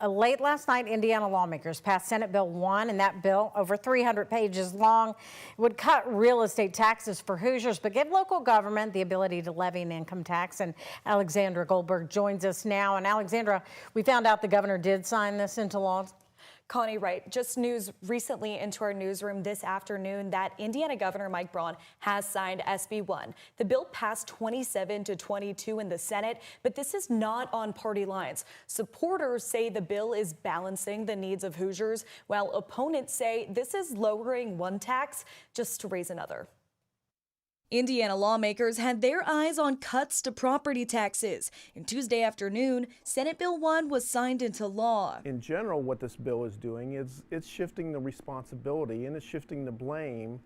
Late last night, Indiana lawmakers passed Senate Bill 1, and that bill, over 300 pages long, would cut real estate taxes for Hoosiers, but give local government the ability to levy an income tax. And Alexandra Goldberg joins us now. And Alexandra, we found out the governor did sign this into law. Connie, right. Just news recently into our newsroom this afternoon that Indiana Governor Mike Braun has signed SB 1. The bill passed 27-22 in the Senate, but this is not on party lines. Supporters say the bill is balancing the needs of Hoosiers, while opponents say this is lowering one tax just to raise another. Indiana lawmakers had their eyes on cuts to property taxes. And Tuesday afternoon, Senate Bill 1 was signed into law. In general, what this bill is doing is it's shifting the responsibility and it's shifting the blame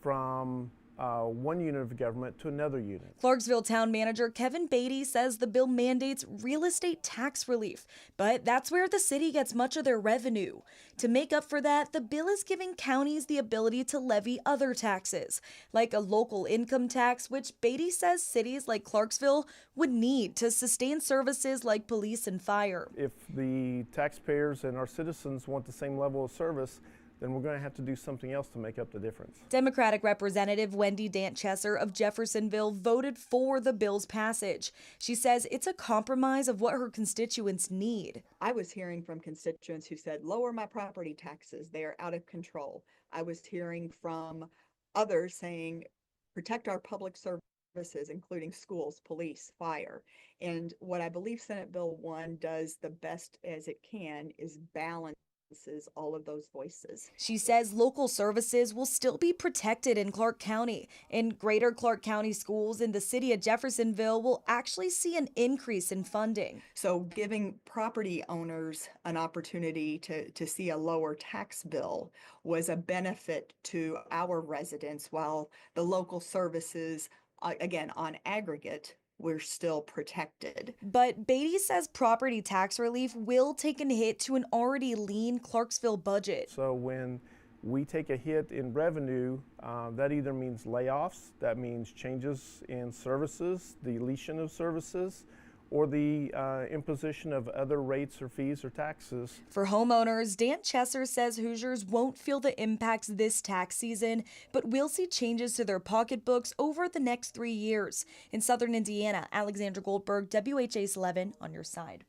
from one unit of government to another unit. Clarksville Town Manager Kevin Beatty says the bill mandates real estate tax relief, but that's where the city gets much of their revenue. To make up for that, the bill is giving counties the ability to levy other taxes, like a local income tax, which Beatty says cities like Clarksville would need to sustain services like police and fire. If the taxpayers and our citizens want the same level of service, then we're going to have to do something else to make up the difference. Democratic Representative Wendy Dant-Chesser of Jeffersonville voted for the bill's passage. She says it's a compromise of what her constituents need. I was hearing from constituents who said, lower my property taxes, they are out of control. I was hearing from others saying, protect our public services, including schools, police, fire. And what I believe Senate Bill 1 does the best as it can is balance all of those voices. She says local services will still be protected in Clark County. In greater Clark County schools in the city of Jeffersonville will actually see an increase in funding. So giving property owners an opportunity to see a lower tax bill was a benefit to our residents, while the local services, again, on aggregate, we're still protected. But Beatty says property tax relief will take a hit to an already lean Clarksville budget. So when we take a hit in revenue, that either means layoffs, that means changes in services, deletion of services, or the imposition of other rates or fees or taxes. For homeowners, Dant-Chesser says Hoosiers won't feel the impacts this tax season, but will see changes to their pocketbooks over the next 3 years. In southern Indiana, Alexandra Goldberg, WHAS 11 on your side.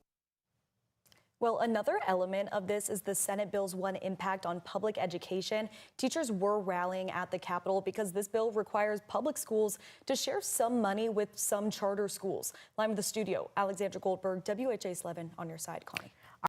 Well, another element of this is the Senate Bill's 1 impact on public education. Teachers were rallying at the Capitol because this bill requires public schools to share some money with some charter schools. Live in the studio, Alexandra Goldberg, WHAS 11 on your side. Connie.